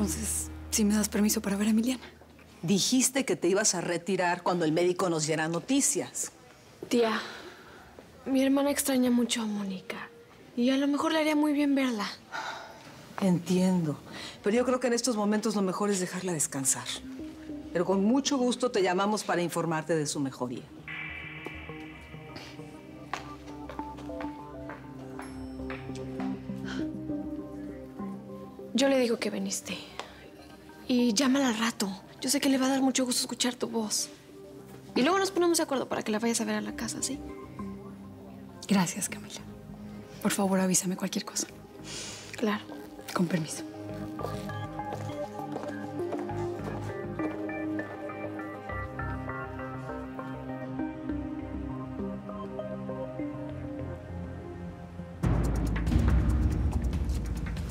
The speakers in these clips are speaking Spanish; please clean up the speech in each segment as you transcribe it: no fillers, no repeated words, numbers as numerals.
Entonces, ¿sí me das permiso para ver a Emiliana? Dijiste que te ibas a retirar cuando el médico nos diera noticias. Tía, mi hermana extraña mucho a Mónica. Y a lo mejor le haría muy bien verla. Entiendo. Pero yo creo que en estos momentos lo mejor es dejarla descansar. Pero con mucho gusto te llamamos para informarte de su mejoría. Yo le digo que viniste. Y llámala al rato. Yo sé que le va a dar mucho gusto escuchar tu voz. Y luego nos ponemos de acuerdo para que la vayas a ver a la casa, ¿sí? Gracias, Camila. Por favor, avísame cualquier cosa. Claro. Con permiso.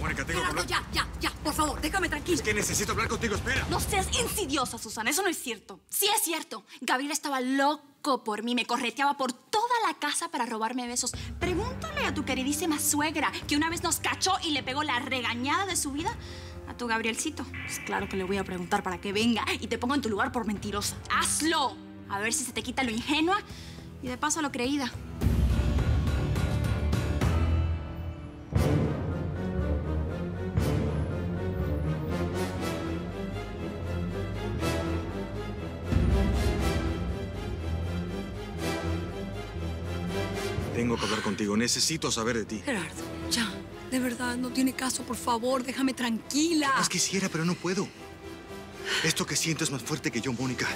Mónica, tengo que hablar... Ya, por favor, déjame tranquila. Es que necesito hablar contigo, espera. No seas insidiosa, Susana, eso no es cierto. Sí es cierto. Gabriel estaba loco por mí, me correteaba por toda la casa para robarme besos. Pregúntale a tu queridísima suegra, que una vez nos cachó y le pegó la regañada de su vida a tu Gabrielcito. Pues claro que le voy a preguntar para que venga y te ponga en tu lugar por mentirosa. ¡Hazlo! A ver si se te quita lo ingenua y de paso lo creída. Tengo que hablar contigo. Necesito saber de ti. Gerardo, ya. De verdad, no tiene caso. Por favor, déjame tranquila. Más quisiera, pero no puedo. Esto que siento es más fuerte que yo, Mónica.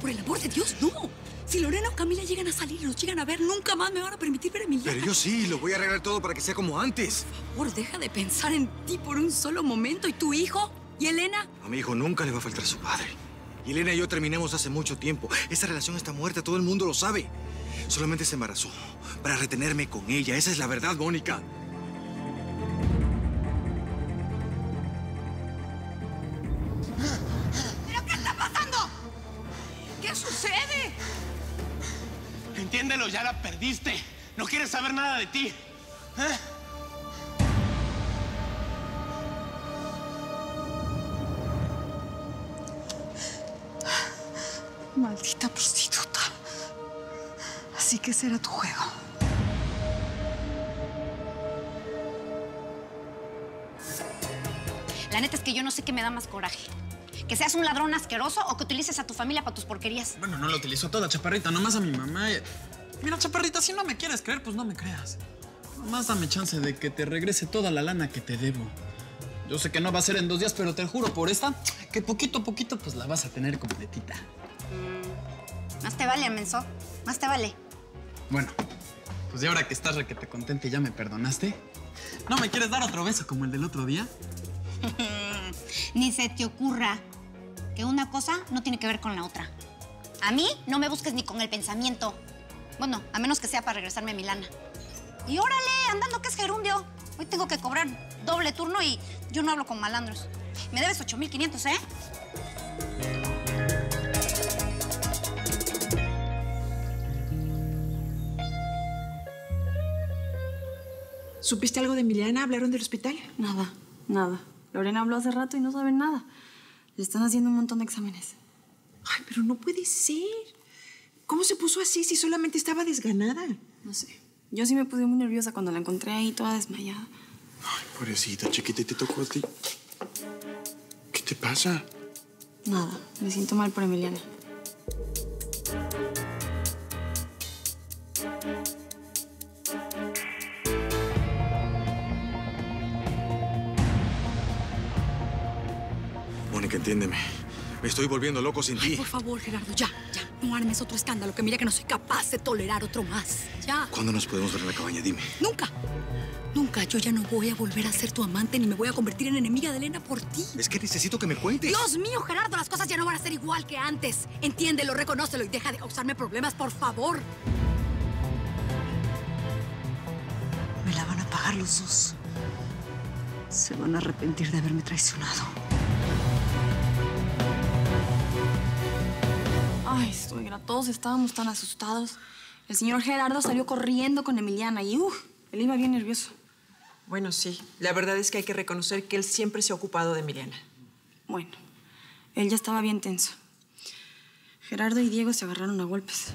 Por el amor de Dios, no. Si Lorena o Camila llegan a salir y nos llegan a ver, nunca más me van a permitir ver a Emiliana. Pero yo sí, lo voy a arreglar todo para que sea como antes. Por favor, deja de pensar en ti por un solo momento. ¿Y tu hijo? ¿Y Elena? A mi hijo nunca le va a faltar su padre. Y Elena y yo terminamos hace mucho tiempo. Esa relación está muerta, todo el mundo lo sabe. Solamente se embarazó para retenerme con ella. Esa es la verdad, Mónica. ¿Pero qué está pasando? ¿Qué sucede? Entiéndelo, ya la perdiste. No quieres saber nada de ti. ¿Eh? Maldita prostituta. Así que ese era tu juego. La neta es que yo no sé qué me da más coraje. Que seas un ladrón asqueroso o que utilices a tu familia para tus porquerías. Bueno, no lo utilizo toda, Chaparrita, nomás a mi mamá. Mira, Chaparrita, si no me quieres creer, pues no me creas. Nomás dame chance de que te regrese toda la lana que te debo. Yo sé que no va a ser en 2 días, pero te juro por esta que poquito a poquito pues la vas a tener completita. Más te vale, menso. Más te vale. Bueno, pues y ahora que estás requete contenta y ya me perdonaste, ¿no me quieres dar otro beso como el del otro día? Ni se te ocurra que una cosa no tiene que ver con la otra. A mí no me busques ni con el pensamiento. Bueno, a menos que sea para regresarme a mi lana. Y órale, andando que es gerundio. Hoy tengo que cobrar doble turno y yo no hablo con malandros. Me debes 8,500, ¿eh? ¿Supiste algo de Emiliana? ¿Hablaron del hospital? Nada. Lorena habló hace rato y no saben nada. Le están haciendo un montón de exámenes. Ay, pero no puede ser. ¿Cómo se puso así si solamente estaba desganada? No sé. Yo sí me puse muy nerviosa cuando la encontré ahí toda desmayada. Ay, pobrecita, chiquita, ¿y te tocó a ti? ¿Qué te pasa? Nada. Me siento mal por Emiliana. Mónica, entiéndeme. Me estoy volviendo loco sin ti. Por favor, Gerardo, ya. No armes otro escándalo, que mira que no soy capaz de tolerar otro más. Ya. ¿Cuándo nos podemos ver en la cabaña? Dime. Nunca. Nunca. Yo ya no voy a volver a ser tu amante ni me voy a convertir en enemiga de Elena por ti. Es que necesito que me cuentes. Dios mío, Gerardo, las cosas ya no van a ser igual que antes. Entiéndelo, reconócelo y deja de causarme problemas, por favor. Me la van a pagar los dos. Se van a arrepentir de haberme traicionado. Ay, suegra, todos estábamos tan asustados. El señor Gerardo salió corriendo con Emiliana y, él iba bien nervioso. Bueno, sí. La verdad es que hay que reconocer que él siempre se ha ocupado de Emiliana. Bueno, él ya estaba bien tenso. Gerardo y Diego se agarraron a golpes.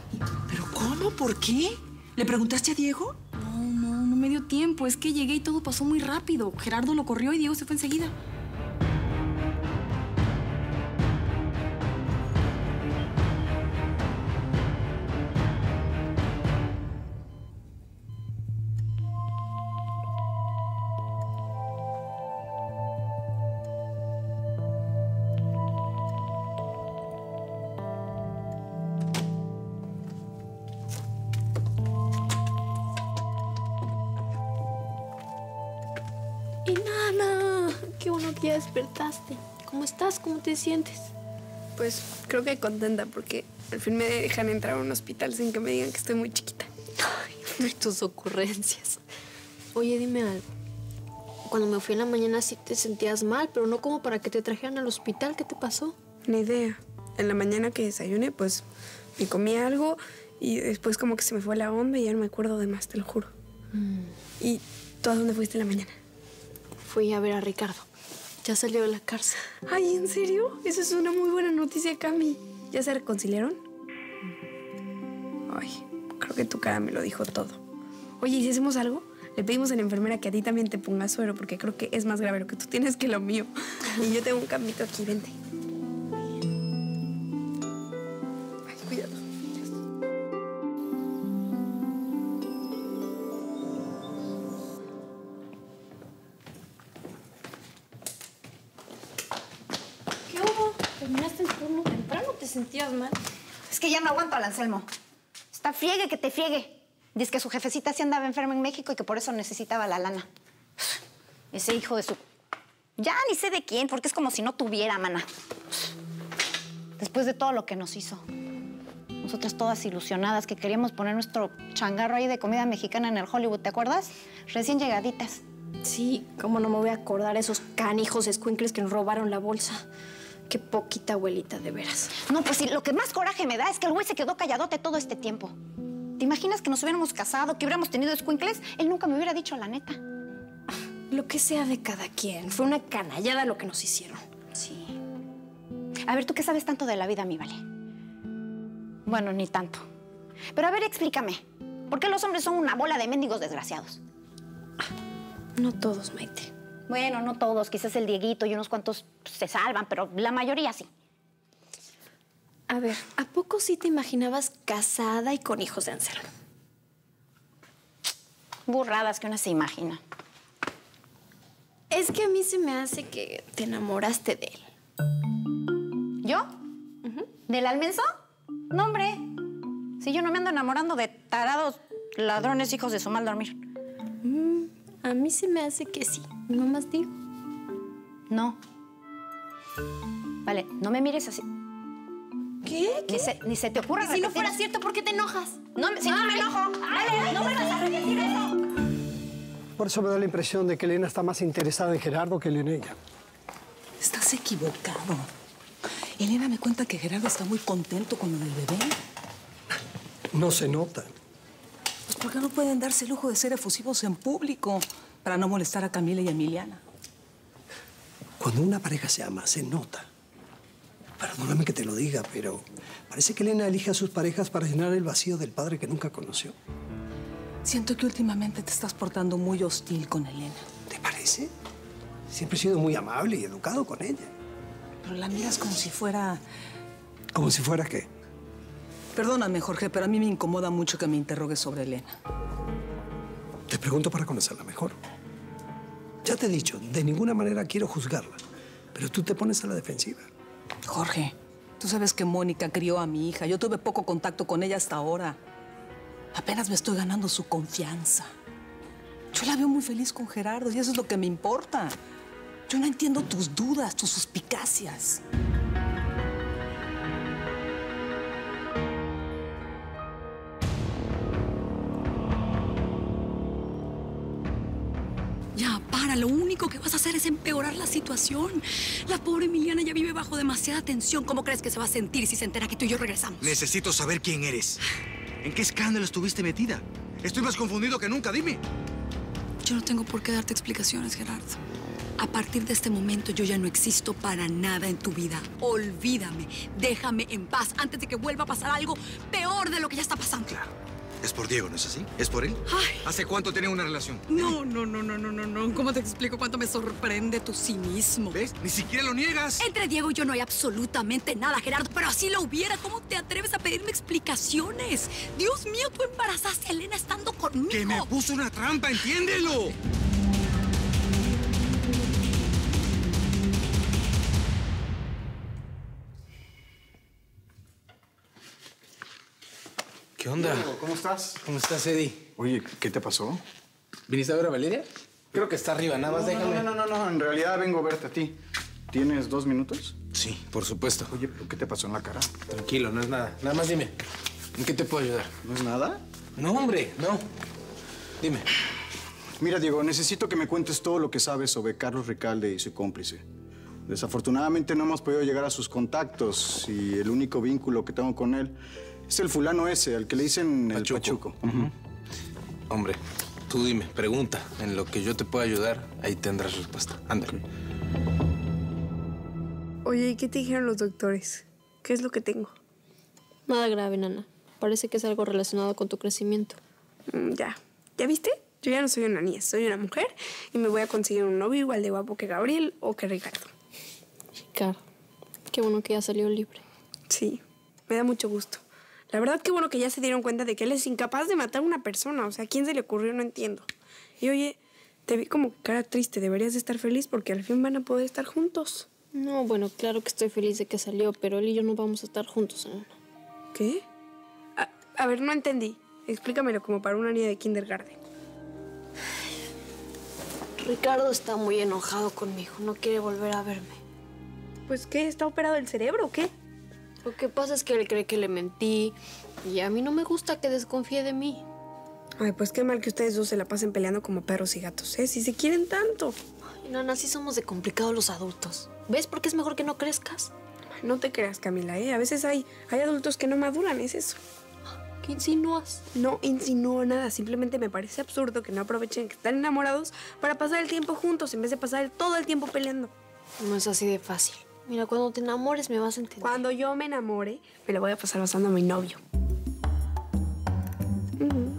¿Pero cómo? ¿Por qué? ¿Le preguntaste a Diego? No me dio tiempo. Es que llegué y todo pasó muy rápido. Gerardo lo corrió y Diego se fue enseguida. Inanna, qué bueno que ya despertaste. ¿Cómo estás? ¿Cómo te sientes? Pues creo que contenta porque al fin me dejan entrar a un hospital sin que me digan que estoy muy chiquita. Ay, tus ocurrencias. Oye, dime algo. Cuando me fui en la mañana sí te sentías mal, pero no como para que te trajeran al hospital. ¿Qué te pasó? Ni idea. En la mañana que desayuné, pues me comí algo y después como que se me fue la onda y ya no me acuerdo de más, te lo juro. ¿Y tú a dónde fuiste en la mañana? Fui a ver a Ricardo. Ya salió de la cárcel. Ay, ¿en serio? Eso es una muy buena noticia, Cami. ¿Ya se reconciliaron? Ay, creo que tu cara me lo dijo todo. Oye, ¿y si hacemos algo? Le pedimos a la enfermera que a ti también te ponga suero porque creo que es más grave lo que tú tienes que lo mío. Y yo tengo un campito aquí, vente. Ay, cuidado. ¿Qué hubo? ¿Terminaste el turno temprano? ¿Te sentías mal? Es que ya no aguanto al Anselmo. Está friegue que te friegue. Dice que su jefecita sí andaba enferma en México y que por eso necesitaba la lana. Ese hijo de su... Ya ni sé de quién, porque es como si no tuviera, mana. Después de todo lo que nos hizo. Nosotras todas ilusionadas que queríamos poner nuestro changarro ahí de comida mexicana en el Hollywood, ¿te acuerdas? Recién llegaditas. Sí, cómo no me voy a acordar esos canijos escuincles que nos robaron la bolsa. Qué poquita abuelita, de veras. No, pues sí, lo que más coraje me da es que el güey se quedó calladote todo este tiempo. ¿Te imaginas que nos hubiéramos casado, que hubiéramos tenido escuincles? Él nunca me hubiera dicho la neta. Lo que sea de cada quien. Fue una canallada lo que nos hicieron. Sí. A ver, ¿tú qué sabes tanto de la vida, mi Vale? Bueno, ni tanto. Pero a ver, explícame. ¿Por qué los hombres son una bola de mendigos desgraciados? No todos, Maite. Bueno, no todos. Quizás el Dieguito y unos cuantos se salvan, pero la mayoría sí. A ver, ¿a poco sí te imaginabas casada y con hijos de Anselmo? Burradas que una se imagina. Es que a mí se me hace que te enamoraste de él. ¿Yo? ¿Del Almenso? No, hombre. Si yo no me ando enamorando de tarados ladrones hijos de su mal dormir. A mí se me hace que sí. Nomás digo. No. Vale, no me mires así. ¿Qué? Ni se te ocurra Si no fuera cierto, ¿por qué te enojas? No, si no me enojo. Vale, no me vas a repetir eso. Por eso me da la impresión de que Elena está más interesada en Gerardo que él en ella. Estás equivocado. Elena me cuenta que Gerardo está muy contento con lo del bebé. No se nota. Pues ¿por qué no pueden darse el lujo de ser efusivos en público para no molestar a Camila y a Emiliana? Cuando una pareja se ama, se nota. Perdóname que te lo diga, pero parece que Elena elige a sus parejas para llenar el vacío del padre que nunca conoció. Siento que últimamente te estás portando muy hostil con Elena. ¿Te parece? Siempre he sido muy amable y educado con ella. Pero la miras como si fuera... ¿Como si fuera qué? Perdóname, Jorge, pero a mí me incomoda mucho que me interrogues sobre Elena. Te pregunto para conocerla mejor. Ya te he dicho, de ninguna manera quiero juzgarla, pero tú te pones a la defensiva. Jorge, Tú sabes que Mónica crió a mi hija. Yo tuve poco contacto con ella hasta ahora. Apenas me estoy ganando su confianza. Yo la veo muy feliz con Gerardo y eso es lo que me importa. Yo no entiendo tus dudas, tus suspicacias. Ya, para. Lo único que vas a hacer es empeorar la situación. La pobre Emiliana ya vive bajo demasiada tensión. ¿Cómo crees que se va a sentir si se entera que tú y yo regresamos? Necesito saber quién eres. ¿En qué escándalo estuviste metida? Estoy más confundido que nunca, dime. Yo no tengo por qué darte explicaciones, Gerardo. A partir de este momento yo ya no existo para nada en tu vida. Olvídame. Déjame en paz antes de que vuelva a pasar algo peor de lo que ya está pasando. Claro. Es por Diego, ¿no es así? ¿Es por él? Ay. ¿Hace cuánto tenían una relación? No. ¿Cómo te explico cuánto me sorprende tu cinismo? ¿Ves? Ni siquiera lo niegas. Entre Diego y yo no hay absolutamente nada, Gerardo. Pero así lo hubiera. ¿Cómo te atreves a pedirme explicaciones? Dios mío, tú embarazaste a Elena estando conmigo. Que me puso una trampa, entiéndelo. ¿Qué onda? ¿Cómo estás? ¿Cómo estás, Eddie? Oye, ¿qué te pasó? ¿Viniste a ver a Valeria? Creo que está arriba, nada más déjame. No, en realidad vengo a verte a ti. ¿Tienes 2 minutos? Sí, por supuesto. Oye, ¿pero qué te pasó en la cara? Tranquilo, no es nada. Nada más dime, ¿en qué te puedo ayudar? ¿No es nada? No, hombre, no. Dime. Mira, Diego, necesito que me cuentes todo lo que sabes sobre Carlos Ricalde y su cómplice. Desafortunadamente no hemos podido llegar a sus contactos y el único vínculo que tengo con él es el fulano ese, al que le dicen el Pachuco. Hombre, tú dime, pregunta. En lo que yo te pueda ayudar, ahí tendrás respuesta. Ándale. Oye, ¿y qué te dijeron los doctores? ¿Qué es lo que tengo? Nada grave, nana. Parece que es algo relacionado con tu crecimiento. Ya. ¿Ya viste? Yo ya no soy una niña, soy una mujer y me voy a conseguir un novio igual de guapo que Gabriel o que Ricardo. Ricardo. Qué bueno que ya salió libre. Sí, me da mucho gusto. La verdad, qué bueno que ya se dieron cuenta de que él es incapaz de matar a una persona. O sea, ¿a quién se le ocurrió? No entiendo. Y oye, te vi como cara triste. Deberías de estar feliz porque al fin van a poder estar juntos. No, bueno, claro que estoy feliz de que salió, pero él y yo no vamos a estar juntos, nana. ¿Qué? A ver, no entendí. Explícamelo como para una niña de kindergarten. Ricardo está muy enojado conmigo. No quiere volver a verme. ¿Pues qué? ¿Está operado el cerebro o qué? Lo que pasa es que él cree que le mentí y a mí no me gusta que desconfíe de mí. Ay, pues qué mal que ustedes dos se la pasen peleando como perros y gatos, ¿eh? Si se quieren tanto. Ay, nana, así somos de complicados los adultos. ¿Ves por qué es mejor que no crezcas? No te creas, Camila, ¿eh? A veces hay adultos que no maduran, es eso. ¿Qué insinúas? No insinúo nada. Simplemente me parece absurdo que no aprovechen que están enamorados para pasar el tiempo juntos en vez de pasar todo el tiempo peleando. No es así de fácil. Mira, cuando te enamores me vas a entender. Cuando yo me enamore, me lo voy a pasar besando a mi novio.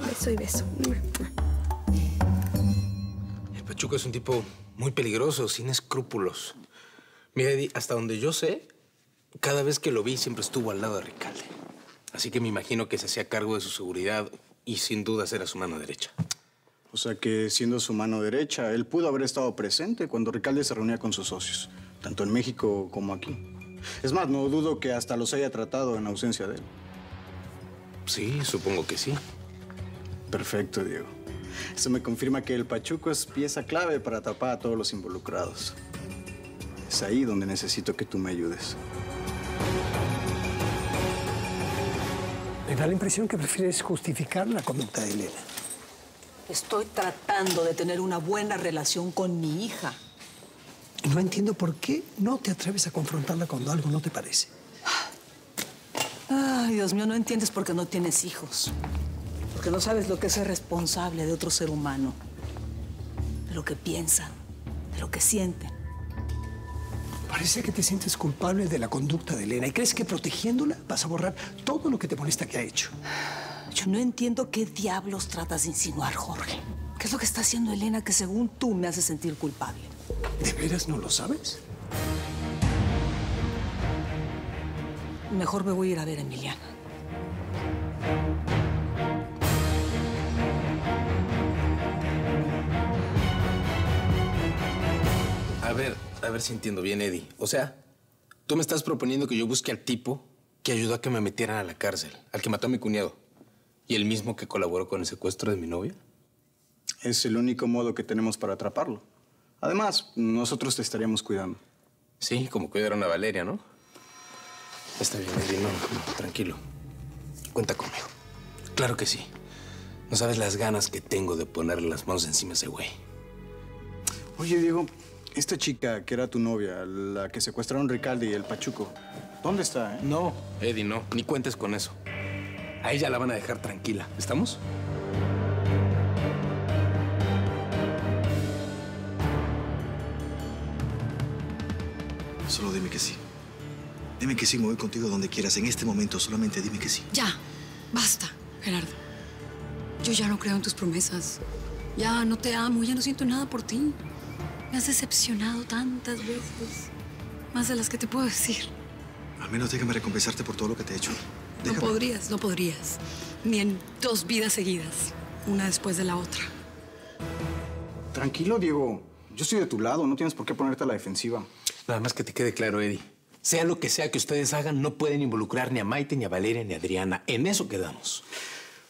Beso y beso. El Pachuco es un tipo muy peligroso, sin escrúpulos. Mira, Eddie, hasta donde yo sé, cada vez que lo vi siempre estuvo al lado de Ricalde. Así que me imagino que se hacía cargo de su seguridad y sin dudas era su mano derecha. O sea que, siendo su mano derecha, él pudo haber estado presente cuando Ricalde se reunía con sus socios, tanto en México como aquí. Es más, no dudo que hasta los haya tratado en ausencia de él. Sí, supongo que sí. Perfecto, Diego. Eso me confirma que el Pachuco es pieza clave para atrapar a todos los involucrados. Es ahí donde necesito que tú me ayudes. Me da la impresión que prefieres justificar la conducta de Elena. Estoy tratando de tener una buena relación con mi hija. Y no entiendo por qué no te atreves a confrontarla cuando algo no te parece. Ay, Dios mío, no entiendes porque no tienes hijos. Porque no sabes lo que es ser responsable de otro ser humano. De lo que piensan, de lo que sienten. Parece que te sientes culpable de la conducta de Elena y crees que protegiéndola vas a borrar todo lo que te molesta que ha hecho. Yo no entiendo qué diablos tratas de insinuar, Jorge. ¿Qué es lo que está haciendo Elena que según tú me hace sentir culpable? ¿De veras no lo sabes? Mejor me voy a ir a ver a Emiliana. A ver si entiendo bien, Eddie. O sea, Tú me estás proponiendo que yo busque al tipo que ayudó a que me metieran a la cárcel, al que mató a mi cuñado, y el mismo que colaboró con el secuestro de mi novia. Es el único modo que tenemos para atraparlo. Además, nosotros te estaríamos cuidando. Sí, como cuidaron a Valeria, ¿no? Está bien, Eddie, no, tranquilo. Cuenta conmigo. Claro que sí. No sabes las ganas que tengo de ponerle las manos encima a ese güey. Oye, Diego, esta chica que era tu novia, la que secuestraron Ricalde y el Pachuco, ¿dónde está, eh? No, Eddie, no. Ni cuentes con eso. A ella la van a dejar tranquila. ¿Estamos? Solo dime que sí. Dime que sí, me voy contigo donde quieras. En este momento, solamente dime que sí. Ya, basta, Gerardo. Yo ya no creo en tus promesas. Ya no te amo, ya no siento nada por ti. Me has decepcionado tantas veces. Más de las que te puedo decir. Al menos déjame recompensarte por todo lo que te he hecho. Déjame. No podrías. Ni en 2 vidas seguidas. Una después de la otra. Tranquilo, Diego. Yo estoy de tu lado, no tienes por qué ponerte a la defensiva. Nada más que te quede claro, Eddie. Sea lo que sea que ustedes hagan, no pueden involucrar ni a Maite, ni a Valeria, ni a Adriana. En eso quedamos.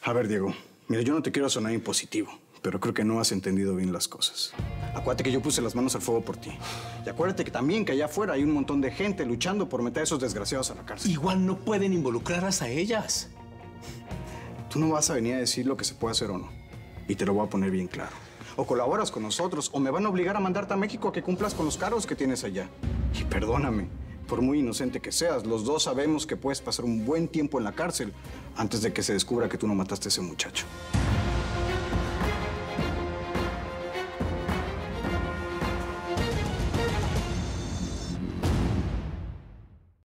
A ver, Diego. Mira, yo no te quiero sonar impositivo, pero creo que no has entendido bien las cosas. Acuérdate que yo puse las manos al fuego por ti. Y acuérdate que también que allá afuera hay un montón de gente luchando por meter a esos desgraciados a la cárcel. Igual no pueden involucrarlas a ellas. Tú no vas a venir a decir lo que se puede hacer o no. Y te lo voy a poner bien claro. O colaboras con nosotros, o me van a obligar a mandarte a México a que cumplas con los cargos que tienes allá. Y perdóname, por muy inocente que seas, los dos sabemos que puedes pasar un buen tiempo en la cárcel antes de que se descubra que tú no mataste a ese muchacho.